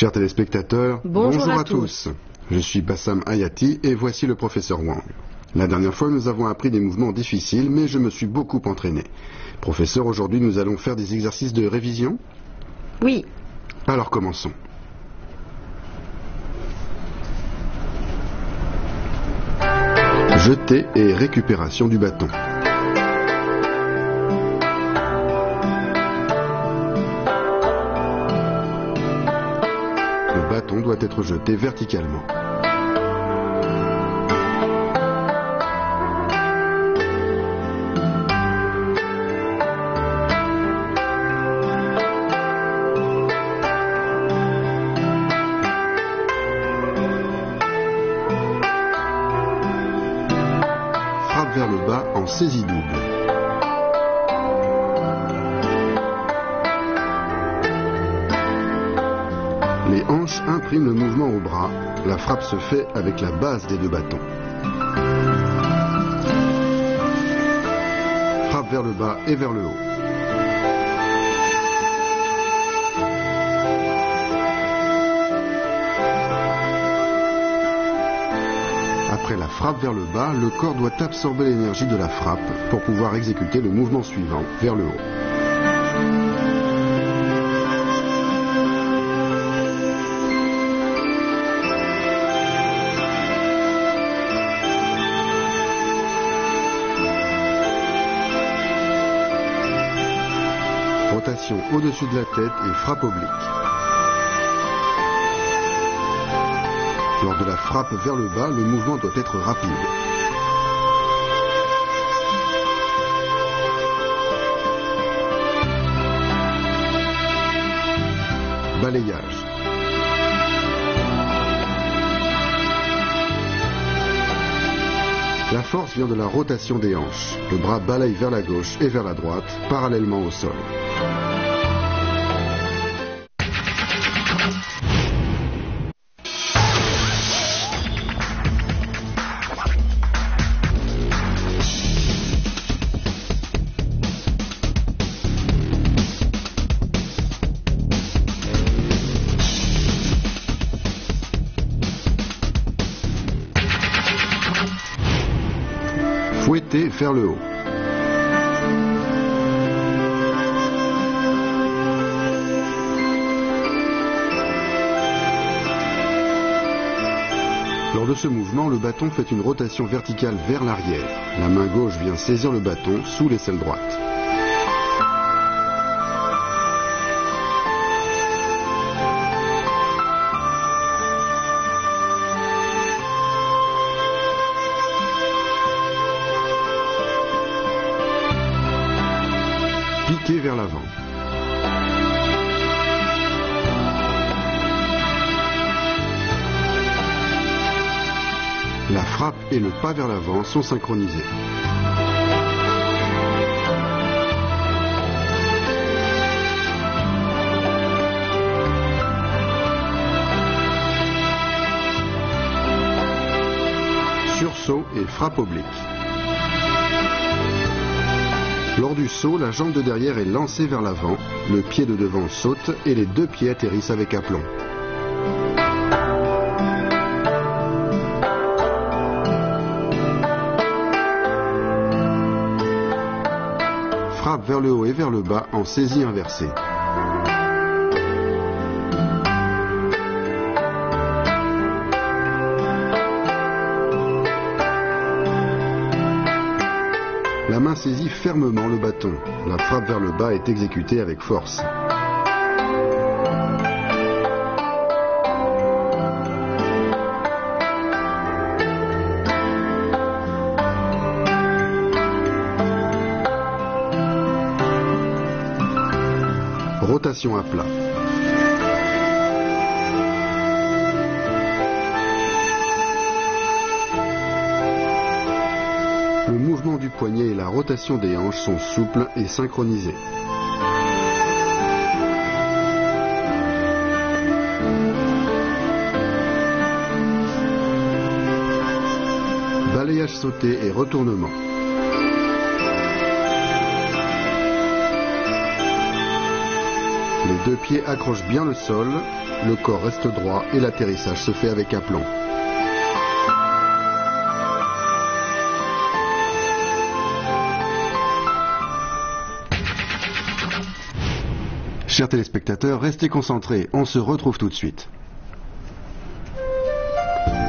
Chers téléspectateurs, bonjour à tous. Je suis Bassam Hayati et voici le professeur Wang. La dernière fois, nous avons appris des mouvements difficiles, mais je me suis beaucoup entraîné. Professeur, aujourd'hui, nous allons faire des exercices de révision? Oui. Alors commençons. Jeter et récupération du bâton. Le bâton doit être jeté verticalement. Frappe vers le bas en saisie double. Les hanches impriment le mouvement au bras. La frappe se fait avec la base des deux bâtons. Frappe vers le bas et vers le haut. Après la frappe vers le bas, le corps doit absorber l'énergie de la frappe pour pouvoir exécuter le mouvement suivant, vers le haut. Rotation au-dessus de la tête et frappe oblique. Lors de la frappe vers le bas, le mouvement doit être rapide. Balayage. La force vient de la rotation des hanches. Le bras balaye vers la gauche et vers la droite, parallèlement au sol. Fouetter vers le haut. Lors de ce mouvement, le bâton fait une rotation verticale vers l'arrière. La main gauche vient saisir le bâton sous l'aisselle droite. Piquer vers l'avant. La frappe et le pas vers l'avant sont synchronisés. Sursaut et frappe oblique. Lors du saut, la jambe de derrière est lancée vers l'avant, le pied de devant saute et les deux pieds atterrissent avec aplomb. Frappe vers le haut et vers le bas en saisie inversée. La main saisit fermement le bâton. La frappe vers le bas est exécutée avec force. Rotation à plat. Le mouvement du poignet et la rotation des hanches sont souples et synchronisés. Balayage sauté et retournement. Les Les deux pieds accrochent bien le sol, le corps reste droit et l'atterrissage se fait avec aplomb. Chers téléspectateurs, restez concentrés, on se retrouve tout de suite.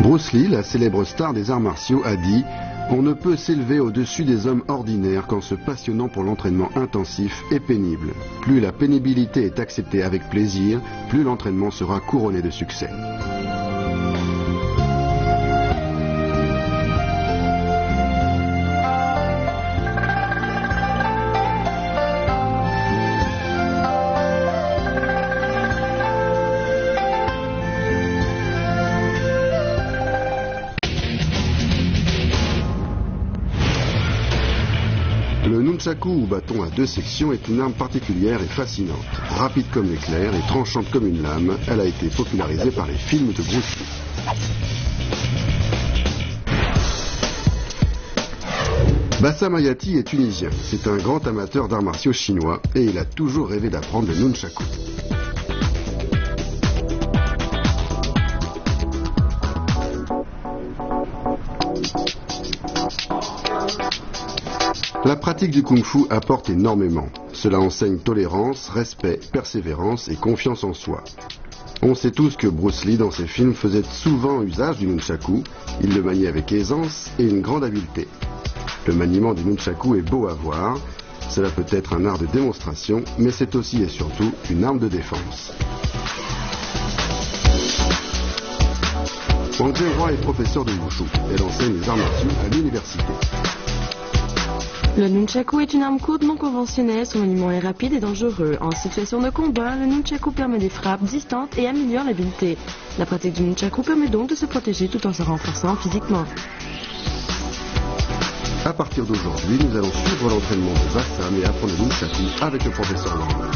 Bruce Lee, la célèbre star des arts martiaux, a dit « On ne peut s'élever au-dessus des hommes ordinaires qu'en se passionnant pour l'entraînement intensif et pénible. Plus la pénibilité est acceptée avec plaisir, plus l'entraînement sera couronné de succès. » Le nunchaku ou bâton à deux sections est une arme particulière et fascinante. Rapide comme l'éclair et tranchante comme une lame, elle a été popularisée par les films de Bruce Lee. Bassam Hayati est tunisien. C'est un grand amateur d'arts martiaux chinois et il a toujours rêvé d'apprendre le nunchaku. La pratique du kung-fu apporte énormément. Cela enseigne tolérance, respect, persévérance et confiance en soi. On sait tous que Bruce Lee dans ses films faisait souvent usage du nunchaku. Il le maniait avec aisance et une grande habileté. Le maniement du nunchaku est beau à voir. Cela peut être un art de démonstration, mais c'est aussi et surtout une arme de défense. Wang Jianhua est professeur de Wushu. Elle enseigne les arts martiaux à l'université. Le nunchaku est une arme courte non conventionnelle, son maniement est rapide et dangereux. En situation de combat, le nunchaku permet des frappes distantes et améliore l'habileté. La pratique du nunchaku permet donc de se protéger tout en se renforçant physiquement. À partir d'aujourd'hui, nous allons suivre l'entraînement de Bassam et apprendre le nunchaku avec le professeur Wang.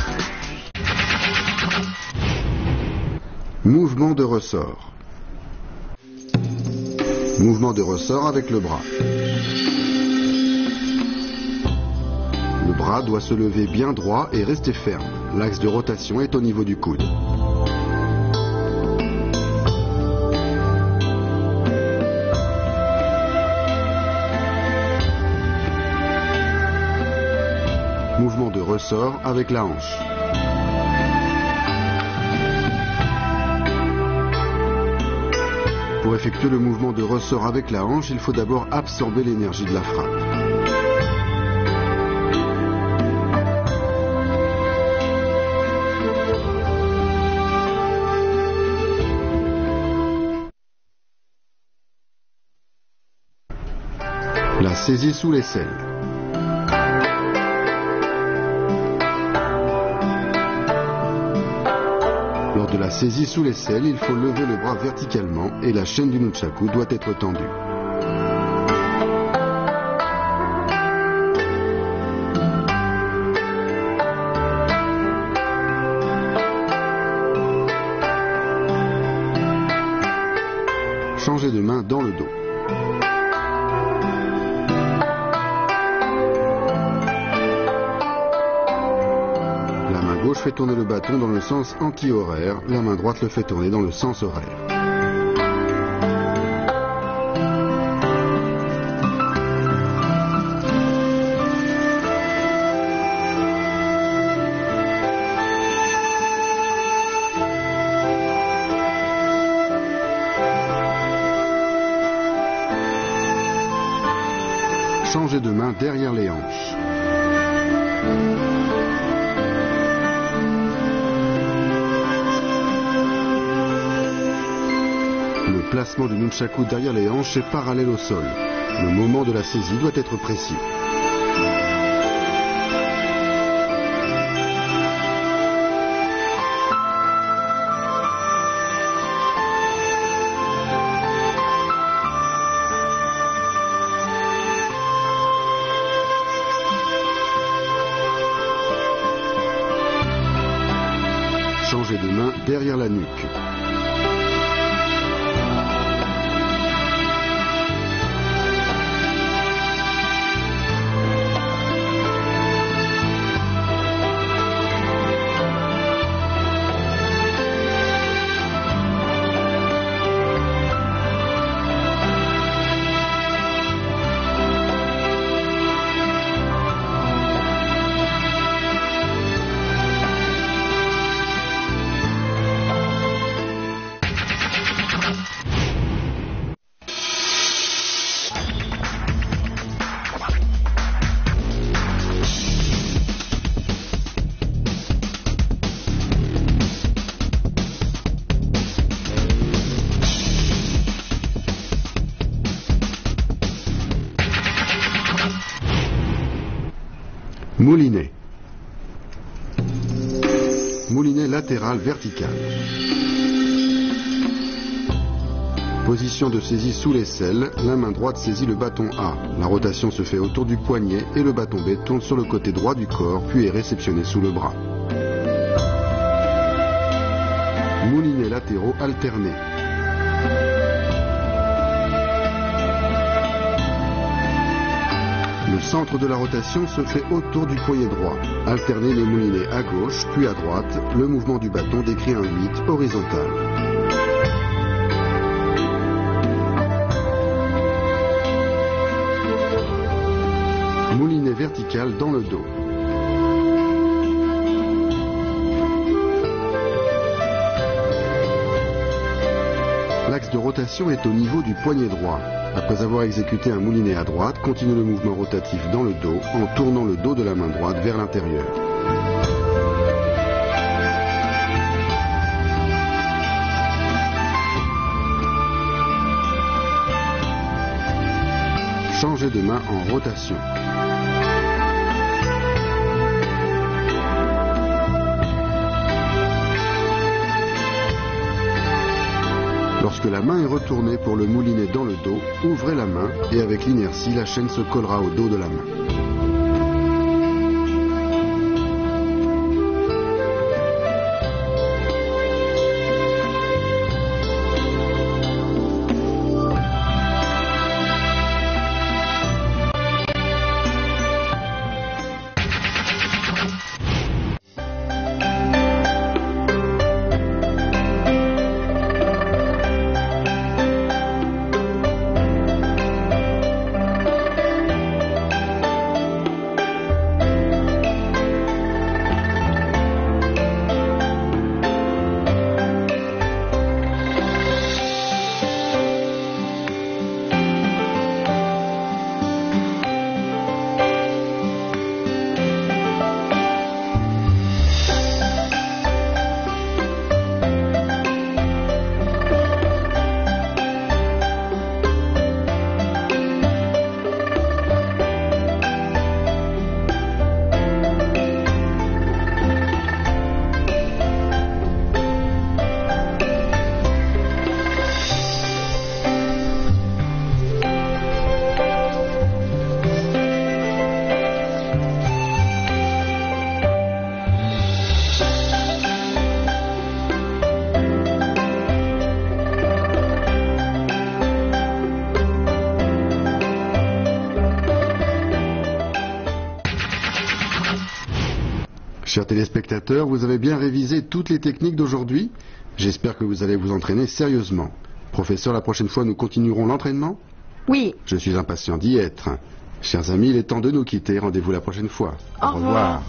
Mouvement de ressort. Mouvement de ressort avec le bras. Le bras doit se lever bien droit et rester ferme. L'axe de rotation est au niveau du coude. Mouvement de ressort avec la hanche. Pour effectuer le mouvement de ressort avec la hanche, il faut d'abord absorber l'énergie de la frappe. La saisie sous l'aisselle. Lors de la saisie sous l'aisselle, il faut lever le bras verticalement et la chaîne du nunchaku doit être tendue. Changer de main dans le dos. La main gauche fait tourner le bâton dans le sens anti-horaire, la main droite le fait tourner dans le sens horaire. Changer de main derrière les hanches. Le placement du nunchaku derrière les hanches est parallèle au sol. Le moment de la saisie doit être précis. Changer de main derrière la nuque. Moulinet. Moulinet latéral vertical. Position de saisie sous l'aisselle, la main droite saisit le bâton A. La rotation se fait autour du poignet et le bâton B tourne sur le côté droit du corps puis est réceptionné sous le bras. Moulinets latéraux alternés. Le centre de la rotation se fait autour du poignet droit. Alternez les moulinets à gauche puis à droite. Le mouvement du bâton décrit un 8 horizontal. Moulinet vertical dans le dos. L'axe de rotation est au niveau du poignet droit. Après avoir exécuté un moulinet à droite, continue le mouvement rotatif dans le dos en tournant le dos de la main droite vers l'intérieur. Changez de main en rotation. Lorsque la main est retournée pour le moulinet dans le dos, ouvrez la main et avec l'inertie, la chaîne se collera au dos de la main. Chers téléspectateurs, vous avez bien révisé toutes les techniques d'aujourd'hui. J'espère que vous allez vous entraîner sérieusement. Professeur, la prochaine fois, nous continuerons l'entraînement ? Oui. Je suis impatient d'y être. Chers amis, il est temps de nous quitter. Rendez-vous la prochaine fois. Au revoir.